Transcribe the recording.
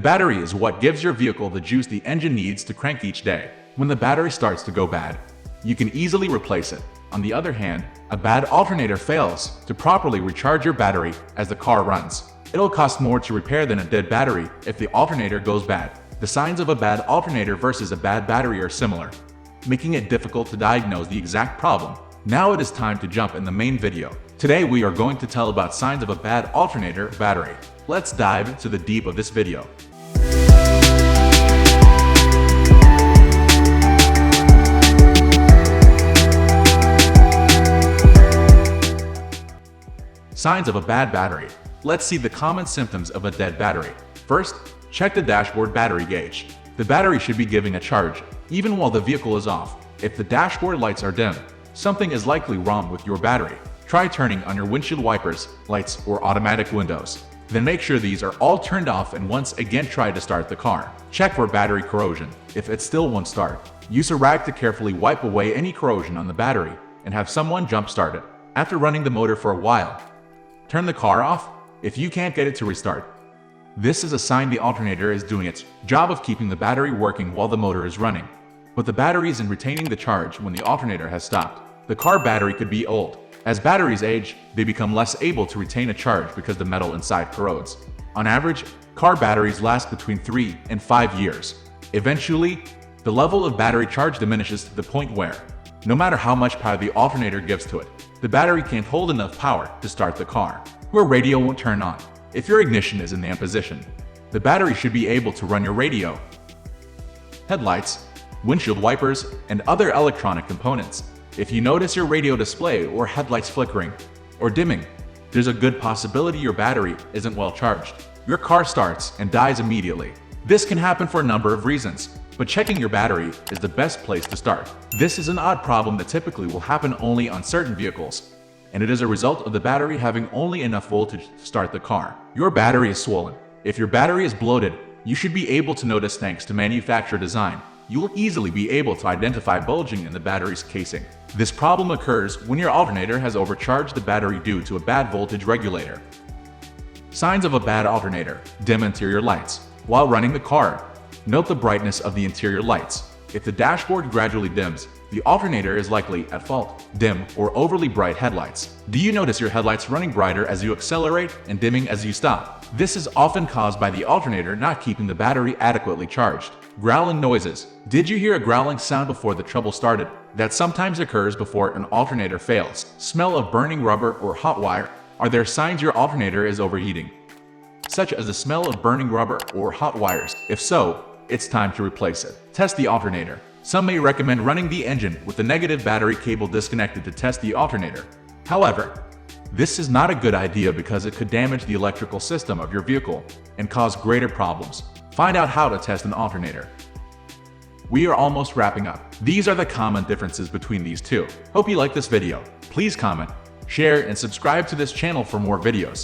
battery is what gives your vehicle the juice the engine needs to crank each day. When the battery starts to go bad, you can easily replace it. On the other hand, a bad alternator fails to properly recharge your battery as the car runs. It'll cost more to repair than a dead battery if the alternator goes bad. The signs of a bad alternator versus a bad battery are similar, making it difficult to diagnose the exact problem. Now it is time to jump in the main video. Today we are going to tell about signs of a bad alternator battery. Let's dive into the deep of this video. Signs of a bad battery. Let's see the common symptoms of a dead battery. First, check the dashboard battery gauge. The battery should be giving a charge, even while the vehicle is off. If the dashboard lights are dim, something is likely wrong with your battery. Try turning on your windshield wipers, lights, or automatic windows. Then make sure these are all turned off and once again try to start the car. Check for battery corrosion. If it still won't start, use a rag to carefully wipe away any corrosion on the battery and have someone jump start it. After running the motor for a while, turn the car off if you can't get it to restart. This is a sign the alternator is doing its job of keeping the battery working while the motor is running, but the battery isn't retaining the charge when the alternator has stopped. The car battery could be old. As batteries age, they become less able to retain a charge because the metal inside corrodes. On average, car batteries last between 3 and 5 years. Eventually, the level of battery charge diminishes to the point where, no matter how much power the alternator gives to it, the battery can't hold enough power to start the car. Your radio won't turn on if your ignition is in the M position. The battery should be able to run your radio, headlights, windshield wipers, and other electronic components. If you notice your radio display or headlights flickering or dimming, there's a good possibility your battery isn't well charged. Your car starts and dies immediately. This can happen for a number of reasons, but checking your battery is the best place to start. This is an odd problem that typically will happen only on certain vehicles, and it is a result of the battery having only enough voltage to start the car. Your battery is swollen. If your battery is bloated, you should be able to notice thanks to manufacturer design. You will easily be able to identify bulging in the battery's casing. This problem occurs when your alternator has overcharged the battery due to a bad voltage regulator. Signs of a bad alternator. Dim interior lights. While running the car, note the brightness of the interior lights. If the dashboard gradually dims, the alternator is likely at fault. Dim or overly bright headlights. Do you notice your headlights running brighter as you accelerate and dimming as you stop? This is often caused by the alternator not keeping the battery adequately charged. Growling noises. Did you hear a growling sound before the trouble started? That sometimes occurs before an alternator fails. Smell of burning rubber or hot wire. Are there signs your alternator is overheating, such as the smell of burning rubber or hot wires? If so, it's time to replace it. Test the alternator. Some may recommend running the engine with the negative battery cable disconnected to test the alternator. However, this is not a good idea because it could damage the electrical system of your vehicle and cause greater problems. Find out how to test an alternator. We are almost wrapping up. These are the common differences between these two. Hope you like this video. Please comment, share, and subscribe to this channel for more videos.